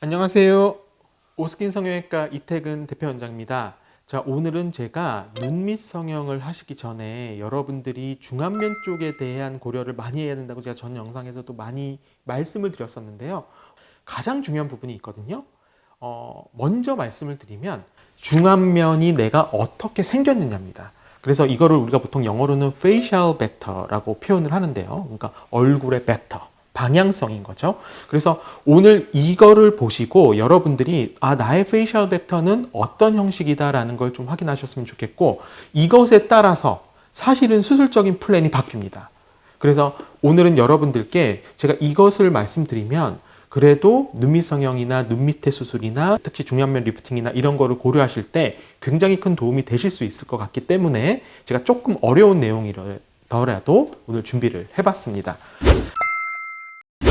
안녕하세요. 오스킨 성형외과 이태근 대표원장입니다. 자, 오늘은 제가 눈밑 성형을 하시기 전에 여러분들이 중안면 쪽에 대한 고려를 많이 해야 된다고 제가 전 영상에서도 많이 말씀을 드렸었는데요. 가장 중요한 부분이 있거든요. 먼저 말씀을 드리면 중안면이 내가 어떻게 생겼느냐입니다. 그래서 이거를 우리가 보통 영어로는 facial vector라고 표현을 하는데요. 그러니까 얼굴의 벡터, 방향성인 거죠. 그래서 오늘 이거를 보시고 여러분들이 나의 facial vector는 어떤 형식이다라는 걸 좀 확인하셨으면 좋겠고, 이것에 따라서 사실은 수술적인 플랜이 바뀝니다. 그래서 오늘은 여러분들께 제가 이것을 말씀드리면 그래도 눈밑 성형이나 눈 밑의 수술이나 특히 중안면 리프팅이나 이런 거를 고려하실 때 굉장히 큰 도움이 되실 수 있을 것 같기 때문에 제가 조금 어려운 내용이더라도 오늘 준비를 해봤습니다.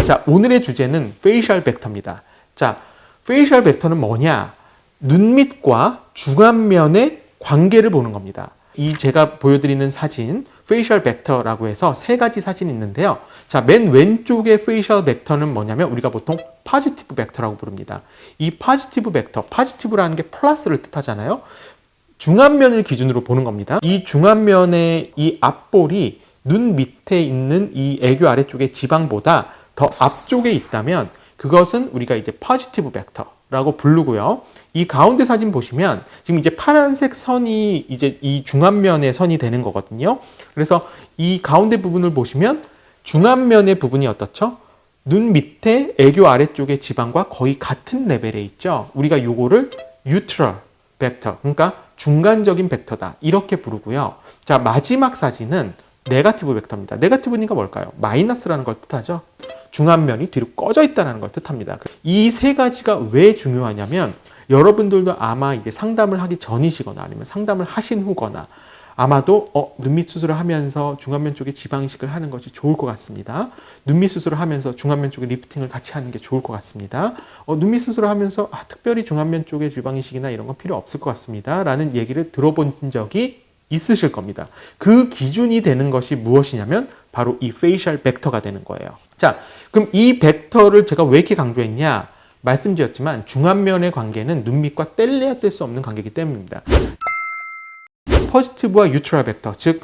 자, 오늘의 주제는 페이셜 벡터입니다. 자, 페이셜 벡터는 뭐냐? 눈밑과 중안면의 관계를 보는 겁니다. 이 제가 보여드리는 사진, 페이셜 벡터라고 해서 세 가지 사진이 있는데요. 자, 맨 왼쪽의 페이셜 벡터는 뭐냐면 우리가 보통 포지티브 벡터라고 부릅니다. 이 포지티브 벡터, 포지티브라는 게 플러스를 뜻하잖아요. 중안면을 기준으로 보는 겁니다. 이 중안면의 이 앞볼이 눈 밑에 있는 이 애교 아래쪽의 지방보다 더 앞쪽에 있다면 그것은 우리가 이제 포지티브 벡터라고 부르고요. 이 가운데 사진 보시면 지금 이제 파란색 선이 이제 이 중안면의 선이 되는 거거든요. 그래서 이 가운데 부분을 보시면 중안면의 부분이 어떻죠? 눈 밑에 애교 아래쪽의 지방과 거의 같은 레벨에 있죠. 우리가 요거를 뉴트럴 벡터, 그러니까 중간적인 벡터다 이렇게 부르고요. 자, 마지막 사진은 네거티브 벡터입니다. 네거티브니까 뭘까요? 마이너스라는 걸 뜻하죠. 중안면이 뒤로 꺼져 있다는 걸 뜻합니다. 이 세 가지가 왜 중요하냐면 여러분들도 아마 이제 상담을 하기 전이시거나 아니면 상담을 하신 후거나 아마도 눈밑 수술을 하면서 중안면 쪽에 지방 이식을 하는 것이 좋을 것 같습니다. 눈밑 수술을 하면서 중안면 쪽에 리프팅을 같이 하는 게 좋을 것 같습니다. 눈밑 수술을 하면서 특별히 중안면 쪽에 지방 이식이나 이런 건 필요 없을 것 같습니다. 라는 얘기를 들어본 적이 있으실 겁니다. 그 기준이 되는 것이 무엇이냐면 바로 이 페이셜 벡터가 되는 거예요. 자, 그럼 이 벡터를 제가 왜 이렇게 강조했냐? 말씀드렸지만 중안면의 관계는 눈밑과 뗄래야 뗄 수 없는 관계이기 때문입니다. 포지티브와 뉴트럴 벡터, 즉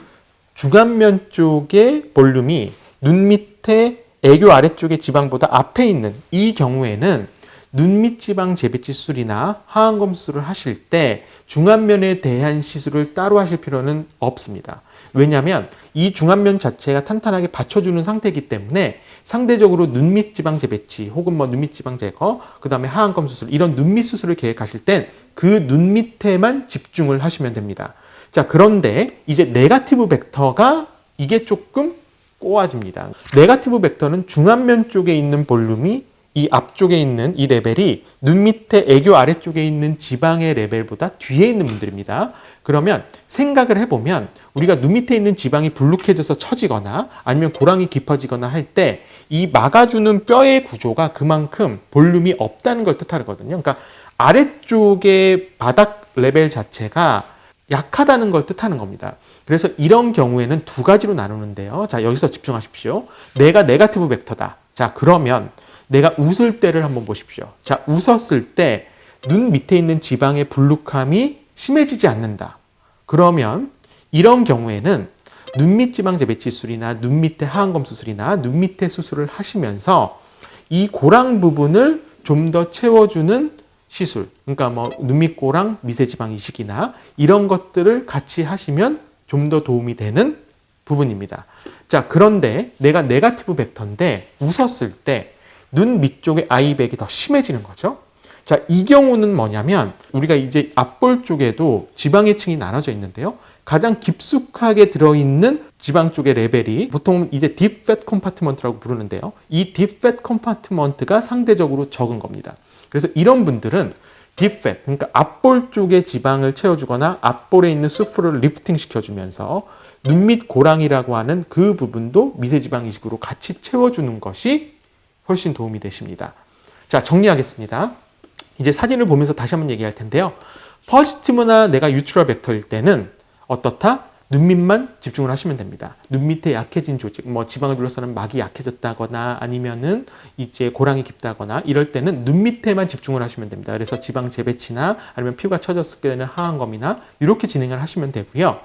중안면 쪽의 볼륨이 눈 밑에 애교 아래쪽의 지방보다 앞에 있는 이 경우에는 눈밑 지방 재배치 수술이나 하안검 수술을 하실 때 중안면에 대한 시술을 따로 하실 필요는 없습니다. 왜냐하면 이 중안면 자체가 탄탄하게 받쳐주는 상태이기 때문에 상대적으로 눈밑 지방 재배치 혹은 눈밑 지방 제거, 그 다음에 하안검 수술, 이런 눈밑 수술을 계획하실 땐 그 눈밑에만 집중을 하시면 됩니다. 자, 그런데 이제 네거티브 벡터가 이게 조금 꼬아집니다. 네거티브 벡터는 중안면 쪽에 있는 볼륨이 이 앞쪽에 있는 이 레벨이 눈 밑에 애교 아래쪽에 있는 지방의 레벨보다 뒤에 있는 분들입니다. 그러면 생각을 해보면 우리가 눈 밑에 있는 지방이 불룩해져서 처지거나 아니면 고랑이 깊어지거나 할 때 이 막아주는 뼈의 구조가 그만큼 볼륨이 없다는 걸 뜻하거든요. 그러니까 아래쪽의 바닥 레벨 자체가 약하다는 걸 뜻하는 겁니다. 그래서 이런 경우에는 두 가지로 나누는데요. 자, 여기서 집중하십시오. 내가 네거티브 벡터다. 자, 그러면 내가 웃을 때를 한번 보십시오. 자, 웃었을 때 눈 밑에 있는 지방의 불룩함이 심해지지 않는다. 그러면 이런 경우에는 눈밑 지방 재배치 수술이나 눈 밑에 하안검 수술이나 눈 밑에 수술을 하시면서 이 고랑 부분을 좀 더 채워주는 시술, 그러니까 눈밑 고랑 미세지방 이식이나 이런 것들을 같이 하시면 좀 더 도움이 되는 부분입니다. 자, 그런데 내가 네거티브 벡터인데 웃었을 때 눈 밑쪽의 아이백이 더 심해지는 거죠. 자, 이 경우는 뭐냐면 우리가 이제 앞볼 쪽에도 지방의 층이 나눠져 있는데요. 가장 깊숙하게 들어있는 지방 쪽의 레벨이 보통 이제 딥 팻 컴파트먼트라고 부르는데요. 이 딥 팻 컴파트먼트가 상대적으로 적은 겁니다. 그래서 이런 분들은 딥 팻, 그러니까 앞볼 쪽의 지방을 채워주거나 앞볼에 있는 수프를 리프팅 시켜주면서 눈밑 고랑이라고 하는 그 부분도 미세지방 이식으로 같이 채워주는 것이 훨씬 도움이 되십니다. 자, 정리하겠습니다. 이제 사진을 보면서 다시 한번 얘기할 텐데요. 포지티브나 내가 뉴트럴 벡터일 때는 어떻다? 눈밑만 집중을 하시면 됩니다. 눈 밑에 약해진 조직, 뭐 지방을 둘러싸는 막이 약해졌다거나 아니면은 이제 고랑이 깊다거나 이럴 때는 눈 밑에만 집중을 하시면 됩니다. 그래서 지방 재배치나 아니면 피부가 처졌을 때는 하한검이나 이렇게 진행을 하시면 되고요.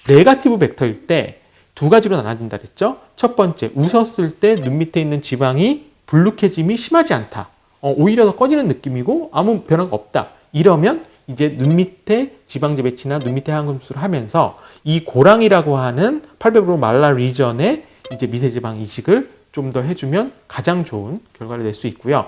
네거티브 벡터일 때 두 가지로 나눠진다 그랬죠. 첫 번째, 웃었을 때 눈 밑에 있는 지방이 불룩해짐이 심하지 않다. 오히려 더 꺼지는 느낌이고 아무 변화가 없다. 이러면 이제 눈 밑에 지방 재배치나 눈 밑에 하한검 수술을 하면서 이 고랑이라고 하는 팔베브로 말라 리전에 이제 미세지방 이식을 좀 더 해주면 가장 좋은 결과를 낼 수 있고요.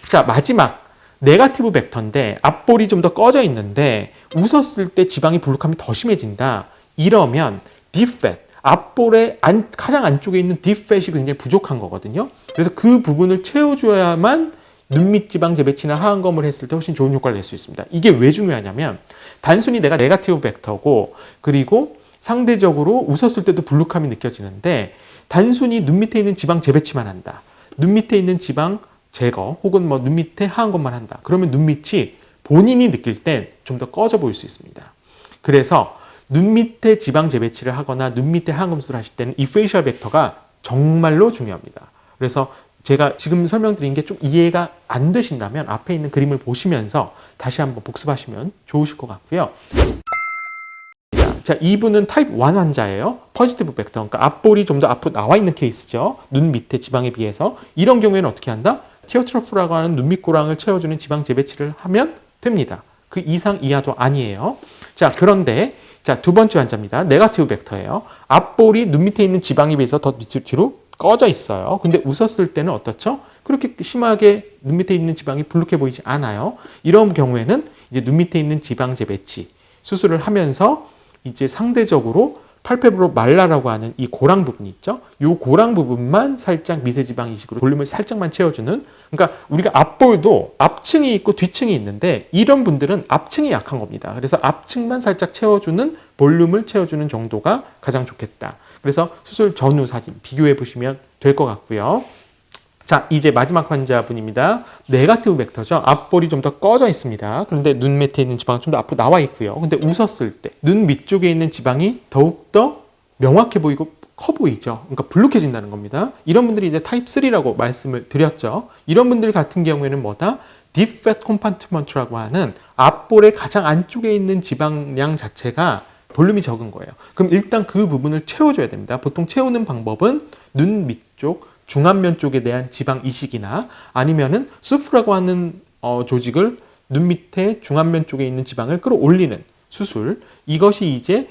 자, 마지막 네거티브 벡터인데 앞볼이 좀 더 꺼져 있는데 웃었을 때 지방이 불룩함이 더 심해진다. 이러면 딥팻, 앞볼의 가장 안쪽에 있는 딥팻이 굉장히 부족한 거거든요. 그래서 그 부분을 채워줘야만 눈밑 지방 재배치나 하한검을 했을 때 훨씬 좋은 효과를 낼 수 있습니다. 이게 왜 중요하냐면 단순히 내가 네거티브 벡터고 그리고 상대적으로 웃었을 때도 불룩함이 느껴지는데 단순히 눈 밑에 있는 지방 재배치만 한다. 눈 밑에 있는 지방 제거 혹은 뭐 눈 밑에 하한검만 한다. 그러면 눈밑이 본인이 느낄 땐 좀 더 꺼져 보일 수 있습니다. 그래서 눈 밑에 지방 재배치를 하거나 눈 밑에 하한검 수술을 하실 때는 이 페이셜 벡터가 정말로 중요합니다. 그래서 제가 지금 설명드린 게 좀 이해가 안 되신다면 앞에 있는 그림을 보시면서 다시 한번 복습하시면 좋으실 것 같고요. 자, 이분은 타입 1 환자예요. 포지티브 벡터, 그러니까 앞볼이 좀 더 앞으로 나와 있는 케이스죠. 눈 밑에 지방에 비해서. 이런 경우에는 어떻게 한다? 티어트로프라고 하는 눈밑 고랑을 채워주는 지방 재배치를 하면 됩니다. 그 이상 이하도 아니에요. 자, 그런데 자, 두 번째 환자입니다. 네거티브 벡터예요. 앞볼이 눈 밑에 있는 지방에 비해서 더 뒤로 꺼져 있어요. 근데 웃었을 때는 어떻죠? 그렇게 심하게 눈 밑에 있는 지방이 불룩해 보이지 않아요. 이런 경우에는 이제 눈 밑에 있는 지방 재배치 수술을 하면서 이제 상대적으로 팔페브로 말라라고 하는 이 고랑 부분이 있죠. 이 고랑 부분만 살짝 미세지방 이식으로 볼륨을 살짝만 채워주는, 그러니까 우리가 앞볼도 앞층이 있고 뒤층이 있는데 이런 분들은 앞층이 약한 겁니다. 그래서 앞층만 살짝 채워주는, 볼륨을 채워주는 정도가 가장 좋겠다. 그래서 수술 전후 사진 비교해 보시면 될 것 같고요. 자, 이제 마지막 환자분입니다. 네거티브 벡터죠. 앞볼이 좀 더 꺼져 있습니다. 그런데 눈 밑에 있는 지방은 좀 더 앞으로 나와 있고요. 근데 웃었을 때 눈 밑쪽에 있는 지방이 더욱더 명확해 보이고 커 보이죠. 그러니까 불룩해진다는 겁니다. 이런 분들이 이제 타입 3라고 말씀을 드렸죠. 이런 분들 같은 경우에는 뭐다? 딥 팻 컴파트먼트라고 하는 앞볼의 가장 안쪽에 있는 지방량 자체가 볼륨이 적은 거예요. 그럼 일단 그 부분을 채워줘야 됩니다. 보통 채우는 방법은 눈 밑쪽, 중안면 쪽에 대한 지방 이식이나 아니면은 수프라고 하는 조직을 눈 밑에 중안면 쪽에 있는 지방을 끌어올리는 수술, 이것이 이제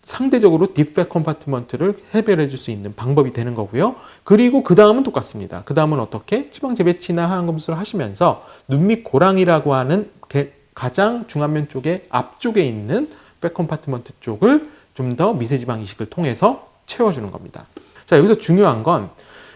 상대적으로 딥팻 컴파트먼트를 해결해 줄 수 있는 방법이 되는 거고요. 그리고 그 다음은 똑같습니다. 그 다음은 어떻게? 지방 재배치나 하한검 수술을 하시면서 눈밑 고랑이라고 하는 가장 중안면 쪽에 앞쪽에 있는 백 컴파트먼트 쪽을 좀 더 미세지방 이식을 통해서 채워주는 겁니다. 자, 여기서 중요한 건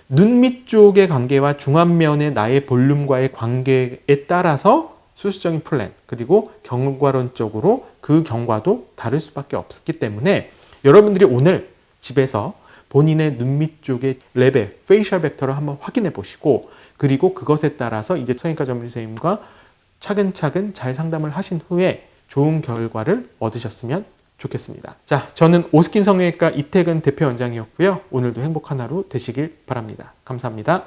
눈 밑 쪽의 관계와 중안면의 나의 볼륨과의 관계에 따라서 수술적인 플랜 그리고 경과론적으로 그 경과도 다를 수밖에 없기 때문에 여러분들이 오늘 집에서 본인의 눈 밑 쪽의 레벨, 페이셜 벡터를 한번 확인해 보시고 그리고 그것에 따라서 이제 성형외과 전문의 선생님과 차근차근 잘 상담을 하신 후에 좋은 결과를 얻으셨으면 좋겠습니다. 자, 저는 오스킨 성형외과 이태근 대표 원장이었고요. 오늘도 행복한 하루 되시길 바랍니다. 감사합니다.